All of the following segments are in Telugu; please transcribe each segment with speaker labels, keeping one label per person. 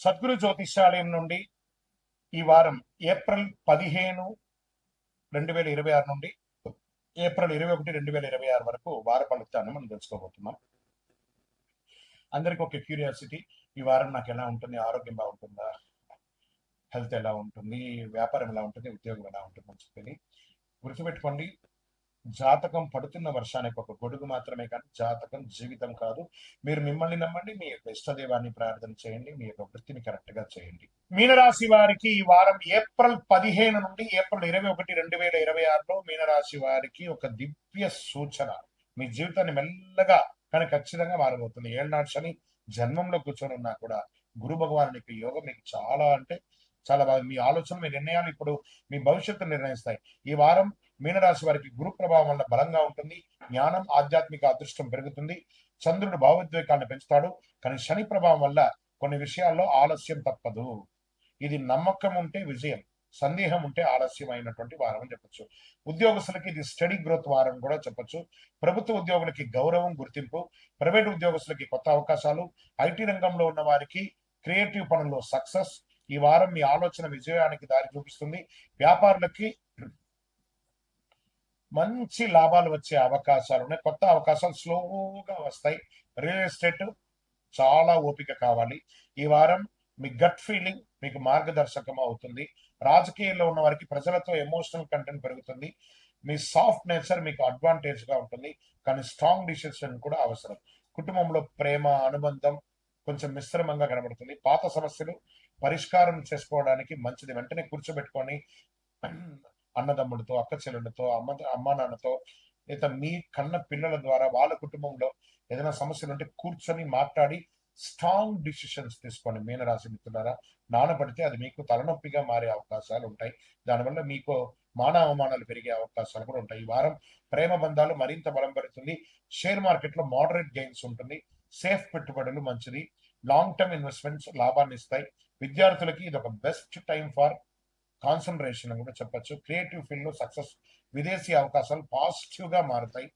Speaker 1: సద్గురు జ్యోతిష్యాలయం నుండి ఈ వారం ఏప్రిల్ 15, 2026 నుండి ఏప్రిల్ 21, 2026 వరకు వార ఫలితాన్ని మనం తెలుసుకోబోతున్నాం. అందరికి ఒక క్యూరియాసిటీ, ఈ వారం నాకు ఎలా ఉంటుంది, ఆరోగ్యం బాగుంటుందా, హెల్త్ ఎలా ఉంటుంది, వ్యాపారం ఎలా ఉంటుంది, ఉద్యోగం ఎలా ఉంటుంది అని చెప్పి గుర్తుపెట్టుకోండి. జాతకం పడుతున్న వర్షానికి ఒక గొడుగు మాత్రమే, కానీ జాతకం జీవితం కాదు. మీరు మిమ్మల్ని నమ్మండి, మీ యొక్క ఇష్టదైవాన్ని ప్రార్థన చేయండి, మీ యొక్క వృత్తిని కరెక్ట్ గా చేయండి. మీనరాశి వారికి ఈ వారం ఏప్రిల్ 15 నుండి ఏప్రిల్ 21, 2026లో మీనరాశి వారికి ఒక దివ్య సూచన. మీ జీవితాన్ని మెల్లగా కానీ ఖచ్చితంగా మారబోతుంది. ఏళ్ళనాడు శని జన్మంలో కూర్చొని ఉన్నా కూడా గురు భగవానునికి యోగం మీకు చాలా చాలా బాగా, మీ ఆలోచన, మీ నిర్ణయాలు ఇప్పుడు మీ భవిష్యత్తు నిర్ణయిస్తాయి. ఈ వారం మీనరాశి వారికి గురు ప్రభావం వల్ల బలంగా ఉంటుంది. జ్ఞానం, ఆధ్యాత్మిక అదృష్టం పెరుగుతుంది. చంద్రుడు భావోద్వేగాలను పెంచుతాడు. కానీ శని ప్రభావం వల్ల కొన్ని విషయాల్లో ఆలస్యం తప్పదు. ఇది నమ్మకం ఉంటే విజయం, సందేహం ఉంటే ఆలస్యం అయినటువంటి వారం అని చెప్పొచ్చు. ఉద్యోగస్తులకి ఇది స్టడీ గ్రోత్ వారం కూడా చెప్పొచ్చు. ప్రభుత్వ ఉద్యోగులకి గౌరవం, గుర్తింపు, ప్రైవేట్ ఉద్యోగస్తులకి కొత్త అవకాశాలు, ఐటీ రంగంలో ఉన్న వారికి క్రియేటివ్ పనుల్లో సక్సెస్. ఈ వారం మీ ఆలోచన విజయానికి దారి చూపిస్తుంది. వ్యాపారులకి మంచి లాభాలు వచ్చే అవకాశాలు ఉన్నాయి. కొత్త అవకాశాలు స్లోగా వస్తాయి. రియల్ ఎస్టేట్ చాలా ఓపిక కావాలి. ఈ వారం మీ గట్ ఫీలింగ్ మీకు మార్గదర్శకం అవుతుంది. రాజకీయాల్లో ఉన్న వారికి ప్రజలతో ఎమోషనల్ కంటెంట్ పెరుగుతుంది. మీ సాఫ్ట్ నేచర్ మీకు అడ్వాంటేజ్ గా ఉంటుంది, కానీ స్ట్రాంగ్ డిసిషన్ కూడా అవసరం. కుటుంబంలో ప్రేమ, అనుబంధం కొంచెం మిశ్రమంగా కనబడుతుంది. పాత సమస్యలు పరిష్కారం చేసుకోవడానికి మంచిది. వెంటనే కూర్చోబెట్టుకొని అన్నదమ్ములతో, అక్క చెల్లెళ్ళతో, అమ్మా నాన్నతో, లేదా మీ కన్న పిల్లల ద్వారా వాళ్ళ కుటుంబంలో ఏదైనా సమస్యలు ఉంటే కూర్చొని మాట్లాడి స్ట్రాంగ్ డిసిషన్స్ తీసుకోండి. మీనరాశి మిత్రులారా, నానబడితే అది మీకు తలనొప్పిగా మారే అవకాశాలు ఉంటాయి. దానివల్ల మీకు అవమానాలు పెరిగే అవకాశాలు కూడా ఉంటాయి. ఈ వారం ప్రేమ బంధాలు మరింత బలం పెరుగుతుంది. షేర్ మార్కెట్ లో మోడరేట్ గెయిన్స్ ఉంటుంది. సేఫ్ పెట్టుబడులు మంచిది. లాంగ్ టర్మ్ ఇన్వెస్ట్మెంట్స్ లాభాన్ని ఇస్తాయి. విద్యార్థులకి ఇది ఒక బెస్ట్ టైం ఫర్ కాన్సన్ట్రేషన్ అని కూడా చెప్పచ్చు. క్రియేటివ్ ఫీల్డ్ లో సక్సెస్, విదేశీ అవకాశాలు పాజిటివ్ గా మారుతాయి.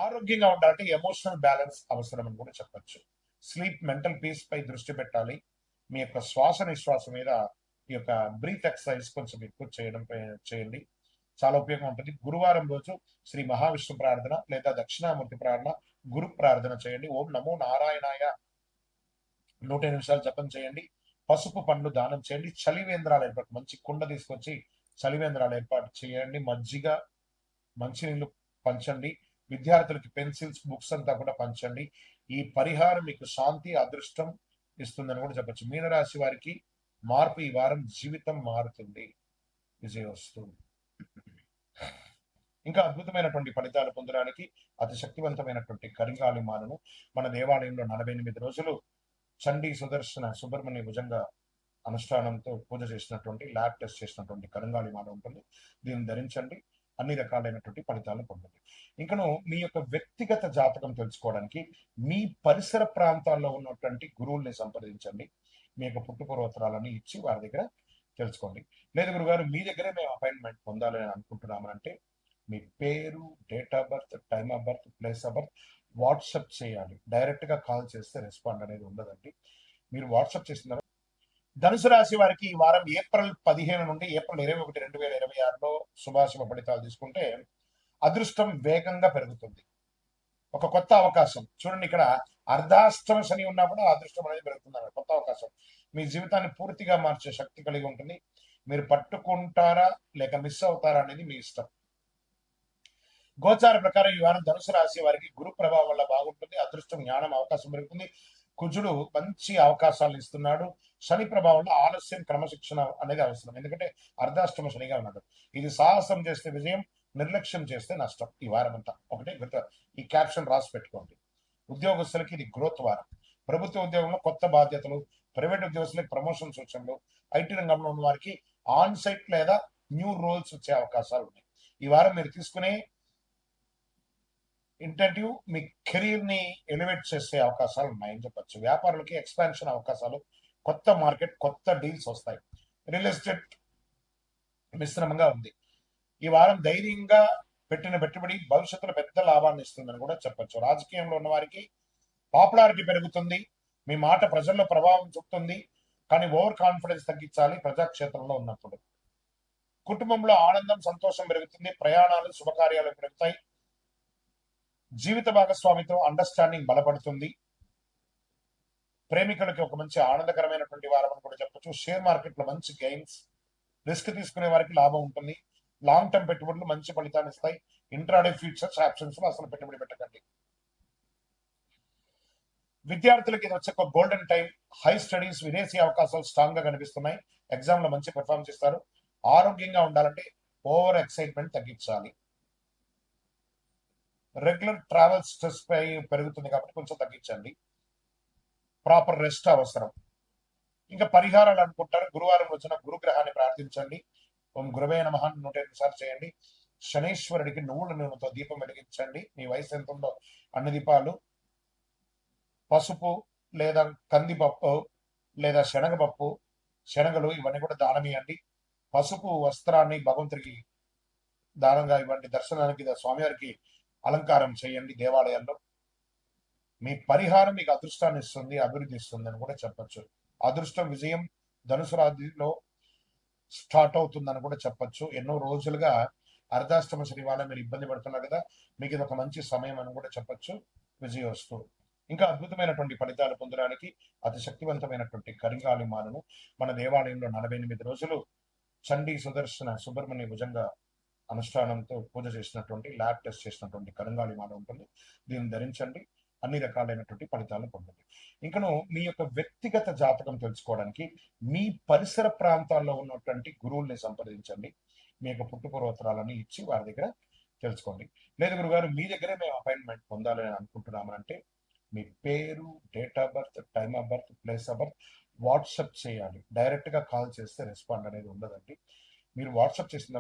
Speaker 1: ఆరోగ్యంగా ఉండాలంటే ఎమోషనల్ బ్యాలెన్స్ అవసరం అని కూడా చెప్పచ్చు. స్లీప్, మెంటల్ పీస్ పై దృష్టి పెట్టాలి. మీ యొక్క శ్వాస నిశ్వాస మీద ఈ యొక్క బ్రీత్ ఎక్సర్సైజ్ కొంచెం ఎక్కువ చేయండి, చాలా ఉపయోగం ఉంటుంది. గురువారం రోజు శ్రీ మహావిష్ణు ప్రార్థన లేదా దక్షిణామూర్తి ప్రార్థన, గురు ప్రార్థన చేయండి. ఓం నమో నారాయణాయ 100 నిమిషాలు జపం చేయండి. పసుపు పండ్లు దానం చేయండి. చలివేంద్రాలు ఏర్పాటు, మంచి కుండ తీసుకొచ్చి చలివేంద్రాలు ఏర్పాటు చేయండి. మజ్జిగ, మంచినీళ్ళు పంచండి. విద్యార్థులకి పెన్సిల్స్, బుక్స్ అంతా కూడా పంచండి. ఈ పరిహారం మీకు శాంతి, అదృష్టం ఇస్తుందని కూడా చెప్పచ్చు. మీనరాశి వారికి మార్పు ఈ వారం, జీవితం మారుతుంది, విజయోస్తు. ఇంకా అద్భుతమైనటువంటి ఫలితాలు పొందడానికి అతి శక్తివంతమైనటువంటి కరింగాలి మాలను మన దేవాలయంలో 48 రోజులు చండీ సుదర్శన సుబ్రహ్మణ్య భుజంగా అనుష్ఠానంతో పూజ చేసినటువంటి, ల్యాబ్ టెస్ట్ చేసినటువంటి కరింగాలి మాల ఉంటుంది. దీన్ని ధరించండి, అన్ని రకాలైనటువంటి ఫలితాలను పొందండి. ఇంకను మీ యొక్క వ్యక్తిగత జాతకం తెలుసుకోవడానికి మీ పరిసర ప్రాంతాల్లో ఉన్నటువంటి గురువుల్ని సంప్రదించండి. మీ యొక్క పుట్టుపూర్వోత్తరాలని ఇచ్చి వారి దగ్గర తెలుసుకోండి. లేదు గురుగారు, మీ దగ్గరే మేము అపాయింట్మెంట్ పొందాలని అనుకుంటున్నామంటే మీ పేరు, date of birth, time of birth, place of birth WhatsApp చేయాలి. డైరెక్ట్ గా కాల్ చేస్తే రెస్పాండ్ అనేది ఉండదండి. మీరు వాట్సాప్ చేసిన తర్వాత ధనుసు రాశి వారికి ఈ వారం ఏప్రిల్ 15 నుండి ఏప్రిల్ 21, 2026లో శుభాశుభ ఫలితాలు తీసుకుంటే అదృష్టం వేగంగా పెరుగుతుంది. ఒక కొత్త అవకాశం చూడండి, ఇక్కడ అర్ధాష్టమ శని ఉన్నా కూడా అదృష్టం అనేది పెరుగుతుంది. కొత్త అవకాశం మీ జీవితాన్ని పూర్తిగా మార్చే శక్తి కలిగి ఉంటుంది. మీరు పట్టుకుంటారా లేక మిస్ అవుతారా అనేది మీ ఇష్టం. గోచార ప్రకారం ఈ వారం ధనుసు రాశి వారికి గురు ప్రభావం వల్ల బాగుంటుంది. అదృష్టం, జ్ఞానం, అవకాశం పెరుగుతుంది. కుజుడు మంచి అవకాశాలు ఇస్తున్నాడు. శని ప్రభావంలో ఆలస్యం, క్రమశిక్షణ అనేది అవసరం, ఎందుకంటే అర్ధాష్టమ శనిగా ఉన్నాడు. ఇది సాహసం చేస్తే విజయం, నిర్లక్ష్యం చేస్తే నష్టం. ఈ వారం అంతా ఒకటే గుర్తు, ఈ క్యాప్షన్ రాసి పెట్టుకోండి. ఉద్యోగస్తులకి ఇది గ్రోత్ వారం. ప్రభుత్వ ఉద్యోగంలో కొత్త బాధ్యతలు, ప్రైవేట్ ఉద్యోగస్తులకి ప్రమోషన్ సూచనలు, ఐటీ రంగంలో ఉన్న వారికి ఆన్ సైట్ లేదా న్యూ రోల్స్ వచ్చే అవకాశాలు ఉన్నాయి. ఈ వారం మీరు తీసుకునే ఇంటర్వ్యూ మీ కెరీర్ ని ఎలివేట్ చేసే అవకాశాలు ఉన్నాయని చెప్పచ్చు. వ్యాపారులకి ఎక్స్పాన్షన్ అవకాశాలు, కొత్త మార్కెట్, కొత్త డీల్స్ వస్తాయి. రియల్ ఎస్టేట్ మిశ్రమంగా ఉంది. ఈ వారం ధైర్యంగా పెట్టిన పెట్టుబడి భవిష్యత్తులో పెద్ద లాభాన్ని ఇస్తుందని కూడా చెప్పచ్చు. రాజకీయంలో ఉన్న వారికి పాపులారిటీ పెరుగుతుంది. మీ మాట ప్రజల్లో ప్రభావం చూపుతుంది, కానీ ఓవర్ కాన్ఫిడెన్స్ తగ్గించాలి ప్రజాక్షేత్రంలో ఉన్నప్పుడు. కుటుంబంలో ఆనందం, సంతోషం పెరుగుతుంది, ప్రయాణాలు, శుభకార్యాలు పెరుగుతాయి, జీవిత భాగస్వామితో అండర్స్టాండింగ్ బలపడుతుంది, ప్రేమికులకి ఒక మంచి ఆనందకరమైనటువంటి వారం అని కూడా చెప్పొచ్చు. షేర్ మార్కెట్ లో మంచి గెయిన్స్, రిస్క్ తీసుకునే వారికి లాభం ఉంటుంది, లాంగ్ టర్మ్ పెట్టుబడులు మంచి ఫలితాన్ని ఇస్తాయి. ఇంట్రాడే ఫ్యూచర్స్ ఆప్షన్స్ లో అసలు పెట్టుబడి పెట్టకండి. విద్యార్థులకి ఇది వచ్చే ఒక గోల్డెన్ టైం. హై స్టడీస్, విదేశీ అవకాశాలు స్ట్రాంగ్ గా కనిపిస్తున్నాయి. ఎగ్జామ్ లో మంచి పెర్ఫార్మెన్స్ ఇస్తారు. ఆరోగ్యంగా ఉండాలంటే ఓవర్ ఎక్సైట్మెంట్ తగ్గించాలి. రెగ్యులర్ ట్రావెల్ స్ట్రెస్ పెరుగుతుంది కాబట్టి కొంచెం తగ్గించండి. ప్రాపర్ రెస్ట్ అవసరం. ఇంకా పరిహారాలు అనుకుంటారు. గురువారం రోజున గురుగ్రహాన్ని ప్రార్థించండి. ఓం గురవే నమః 108 సార్లు చేయండి. శనేశ్వరుడికి నువ్వుల నూనెతో దీపం వెలిగించండి. మీ వయసు ఎంత ఉందో అన్ని దీపాలు, పసుపు లేదా కందిపప్పు లేదా శనగపప్పు, శనగలు ఇవన్నీ కూడా దానం ఇవ్వండి. పసుపు వస్త్రాన్ని భగవంతుడికి దానంగా ఇవ్వండి. దర్శనానికి స్వామివారికి అలంకారం చేయండి దేవాలయాల్లో. మీ పరిహారం మీకు అదృష్టాన్ని ఇస్తుంది, అభివృద్ధి ఇస్తుంది అని కూడా చెప్పచ్చు. అదృష్టం విజయం ధనుసు రాశిలో స్టార్ట్ అవుతుందని కూడా చెప్పచ్చు. ఎన్నో రోజులుగా అర్ధాష్టమ శని వల్ల మీరు ఇబ్బంది పడుతున్నారు కదా, మీకు ఇది ఒక మంచి సమయం అని కూడా చెప్పచ్చు. విజయోస్తు. ఇంకా అద్భుతమైనటువంటి ఫలితాలు పొందడానికి అతి శక్తివంతమైనటువంటి కరింగాలి మాలను మన దేవాలయంలో 48 రోజులు చండీ సుదర్శన సుబ్రహ్మణ్య భుజంగా అనుష్ఠానంతో పూజ చేసినటువంటి, ల్యాబ్ టెస్ట్ చేసినటువంటి కరింగాలి మాల ఉంటుంది. దీన్ని ధరించండి, అన్ని రకాలైనటువంటి ఫలితాలను పొందండి. ఇంకను మీ యొక్క వ్యక్తిగత జాతకం తెలుసుకోవడానికి మీ పరిసర ప్రాంతాల్లో ఉన్నటువంటి గురువుల్ని సంప్రదించండి. మీ యొక్క పుట్టుపూర్వోత్తరాలని ఇచ్చి వారి దగ్గర తెలుసుకోండి. లేదు గురుగారు మీ దగ్గరే మేము అపాయింట్మెంట్ పొందాలని అనుకుంటున్నామంటే మీ పేరు, date of birth, time of birth, place of birth WhatsApp చేయాలి. డైరెక్ట్ గా కాల్ చేస్తే రెస్పాండ్ అనేది ఉండదండి. మీరు వాట్సాప్ చేసిన